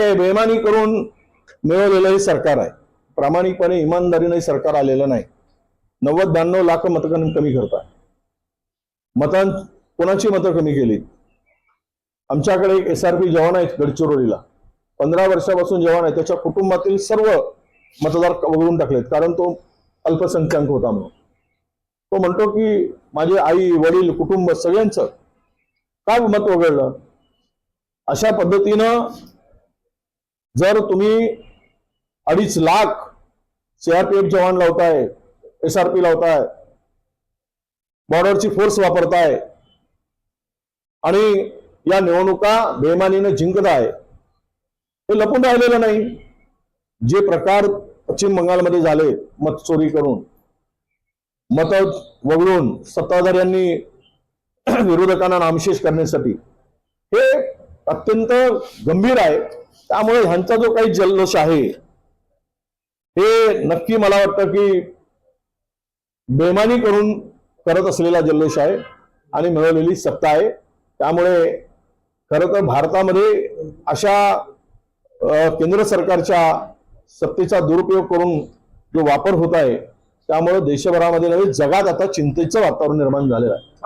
हे बेईमानी करून मिळवलेलं हे सरकार आहे. प्रामाणिकपणे इमानदारीने सरकार आलेलं नाही. 90-92 लाख मतं कमी करतात. कोणाची मतं कमी केली? आमच्याकडे एक SRP जवान आहेत गडचिरोलीला, 15 वर्षापासून जवान आहे. त्याच्या कुटुंबातील सर्व मतदार वगळून टाकलेत, कारण तो अल्पसंख्याक होता म्हणून. तो म्हणतो की माझे आई वडील कुटुंब सगळ्यांचं काय मत वगळलं. अशा पद्धतीनं जर तुम्ही 2.5 लाख CRPF जवान लावताय, SRP लावताय, बॉर्डरची फोर्स वापरताय आणि या निवडणुका बेईमानीने जिंकताय, हे लपून राहिलेलं नाही. जे प्रकार पश्चिम बंगालमध्ये झाले, मत चोरी करून, मत वगळून सत्ताधाऱ्यांनी विरोधकांना नामशेष करण्यासाठी, हे अत्यंत गंभीर आहे. त्यामुळे ह्यांचा जो काही जल्लोष आहे हे नक्की मला वाटतं की बेईमानी करून करत असलेला जल्लोष आहे आणि मिळवलेली सत्ता आहे. त्यामुळे खरं तर भारतामध्ये अशा केंद्र सरकारच्या सत्तेचा दुरुपयोग करून जो वापर होत आहे, त्यामुळे देशभरामध्ये नव्हे जगात आता चिंतेचं वातावरण निर्माण झालेलं आहे.